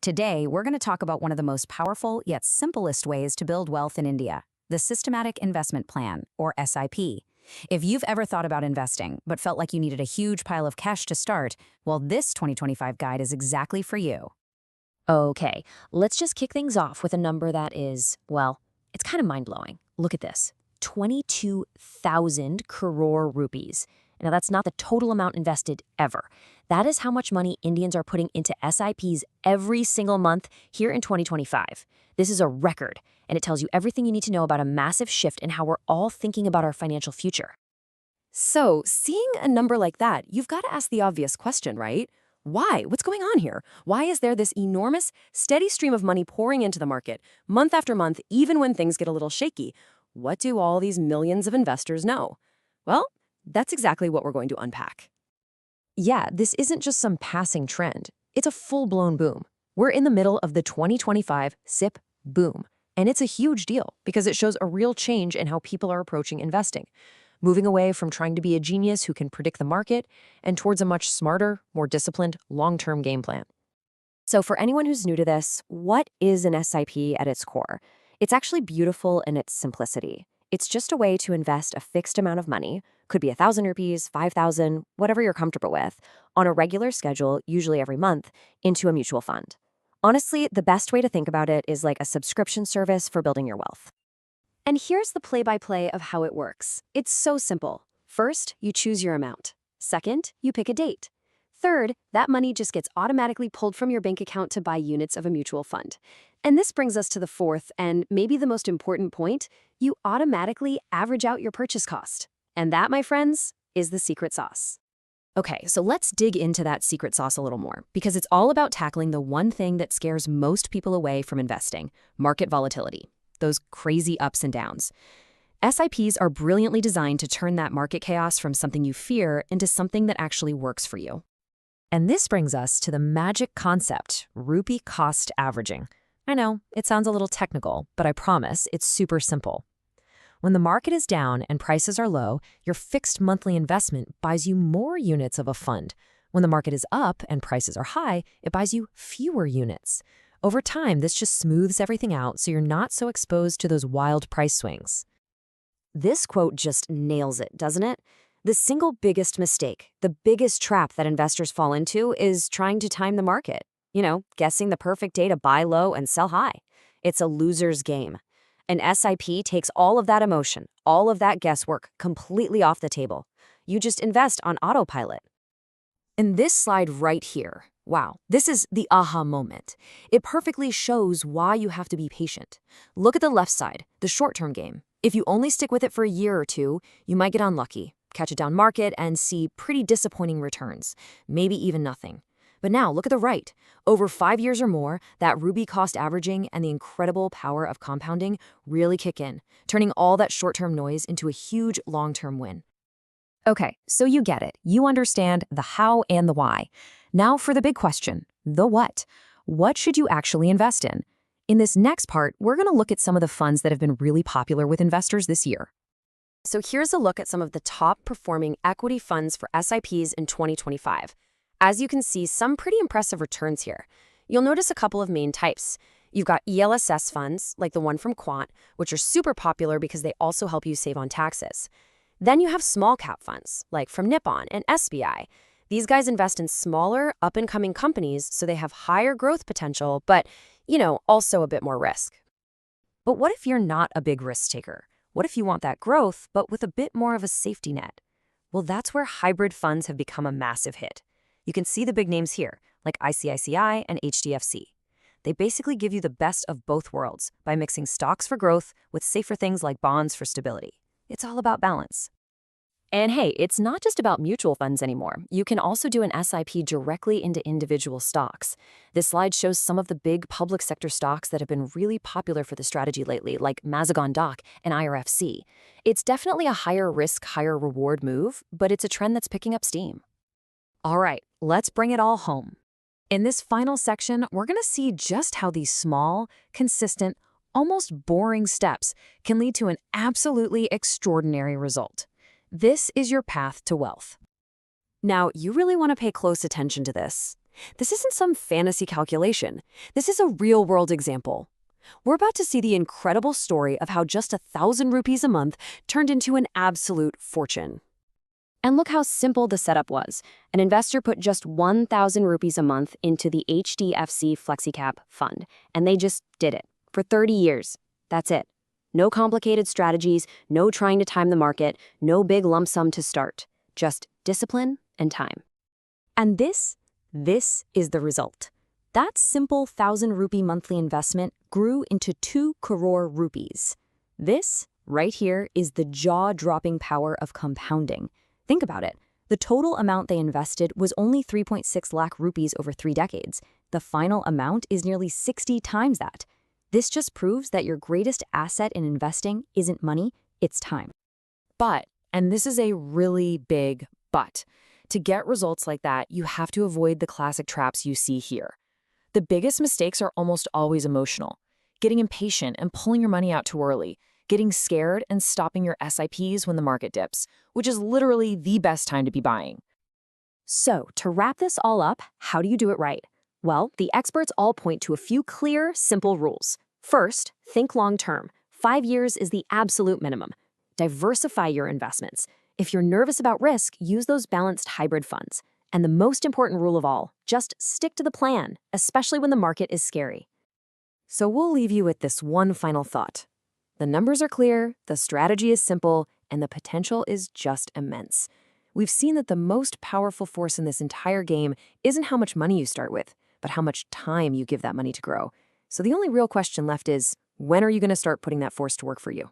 Today, we're going to talk about one of the most powerful yet simplest ways to build wealth in India, the Systematic Investment Plan, or SIP. If you've ever thought about investing but felt like you needed a huge pile of cash to start, well, this 2025 guide is exactly for you. Okay, let's just kick things off with a number that is, well, it's kind of mind-blowing. Look at this, 22,000 crore rupees. Now, that's not the total amount invested ever. That is how much money Indians are putting into SIPs every single month here in 2025. This is a record, and it tells you everything you need to know about a massive shift in how we're all thinking about our financial future. So, seeing a number like that, you've got to ask the obvious question, right? Why? What's going on here? Why is there this enormous, steady stream of money pouring into the market, month after month, even when things get a little shaky? What do all these millions of investors know? Well, that's exactly what we're going to unpack. Yeah, this isn't just some passing trend. It's a full-blown boom. We're in the middle of the 2025 SIP boom, and it's a huge deal because it shows a real change in how people are approaching investing, moving away from trying to be a genius who can predict the market and towards a much smarter, more disciplined, long-term game plan. So for anyone who's new to this, what is an SIP at its core? It's actually beautiful in its simplicity. It's just a way to invest a fixed amount of money, could be 1,000 rupees, 5,000, whatever you're comfortable with, on a regular schedule, usually every month, into a mutual fund. Honestly, the best way to think about it is like a subscription service for building your wealth. And here's the play-by-play of how it works. It's so simple. First, you choose your amount. Second, you pick a date. Third, that money just gets automatically pulled from your bank account to buy units of a mutual fund. And this brings us to the fourth and maybe the most important point. You automatically average out your purchase cost. And that, my friends, is the secret sauce. Okay, so let's dig into that secret sauce a little more, because it's all about tackling the one thing that scares most people away from investing: market volatility, those crazy ups and downs. SIPs are brilliantly designed to turn that market chaos from something you fear into something that actually works for you. And this brings us to the magic concept, rupee cost averaging. I know, it sounds a little technical, but I promise it's super simple. When the market is down and prices are low, your fixed monthly investment buys you more units of a fund. When the market is up and prices are high, it buys you fewer units. Over time, this just smooths everything out so you're not so exposed to those wild price swings. This quote just nails it, doesn't it? The single biggest mistake, the biggest trap that investors fall into is trying to time the market. Guessing the perfect day to buy low and sell high. It's a loser's game. An SIP takes all of that emotion, all of that guesswork completely off the table. You just invest on autopilot. And this slide right here, wow, this is the aha moment. It perfectly shows why you have to be patient. Look at the left side, the short-term game. If you only stick with it for a year or two, you might get unlucky, catch a down market, and see pretty disappointing returns, maybe even nothing. But now, look at the right. Over 5 years or more, that rupee cost averaging and the incredible power of compounding really kick in, turning all that short-term noise into a huge long-term win. Okay, so you get it. You understand the how and the why. Now for the big question, the what. What should you actually invest in? In this next part, we're going to look at some of the funds that have been really popular with investors this year. So here's a look at some of the top-performing equity funds for SIPs in 2025. As you can see, some pretty impressive returns here. You'll notice a couple of main types. You've got ELSS funds, like the one from Quant, which are super popular because they also help you save on taxes. Then you have small cap funds, like from Nippon and SBI. These guys invest in smaller, up-and-coming companies, so they have higher growth potential, but, also a bit more risk. But what if you're not a big risk taker? What if you want that growth, but with a bit more of a safety net? Well, that's where hybrid funds have become a massive hit. You can see the big names here, like ICICI and HDFC. They basically give you the best of both worlds by mixing stocks for growth with safer things like bonds for stability. It's all about balance. And hey, it's not just about mutual funds anymore. You can also do an SIP directly into individual stocks. This slide shows some of the big public sector stocks that have been really popular for the strategy lately, like Mazagon Dock and IRFC. It's definitely a higher risk, higher reward move, but it's a trend that's picking up steam. All right, let's bring it all home. In this final section, we're going to see just how these small, consistent, almost boring steps can lead to an absolutely extraordinary result. This is your path to wealth. Now, you really want to pay close attention to this. This isn't some fantasy calculation. This is a real-world example. We're about to see the incredible story of how just 1,000 rupees a month turned into an absolute fortune. And look how simple the setup was. An investor put just 1,000 rupees a month into the HDFC FlexiCap fund, and they just did it for 30 years. That's it. No complicated strategies, no trying to time the market, no big lump sum to start. Just discipline and time. And this is the result. That simple 1,000 rupee monthly investment grew into 2 crore rupees. This, right here, is the jaw-dropping power of compounding. Think about it. The total amount they invested was only 3.6 lakh rupees over 3 decades. The final amount is nearly 60 times that. This just proves that your greatest asset in investing isn't money, it's time. But, and this is a really big but, to get results like that, you have to avoid the classic traps you see here. The biggest mistakes are almost always emotional. Getting impatient and pulling your money out too early, getting scared and stopping your SIPs when the market dips, which is literally the best time to be buying. So, to wrap this all up, how do you do it right? Well, the experts all point to a few clear, simple rules. First, think long-term. 5 years is the absolute minimum. Diversify your investments. If you're nervous about risk, use those balanced hybrid funds. And the most important rule of all, just stick to the plan, especially when the market is scary. So we'll leave you with this one final thought. The numbers are clear, the strategy is simple, and the potential is just immense. We've seen that the most powerful force in this entire game isn't how much money you start with, but how much time you give that money to grow. So the only real question left is, when are you going to start putting that force to work for you?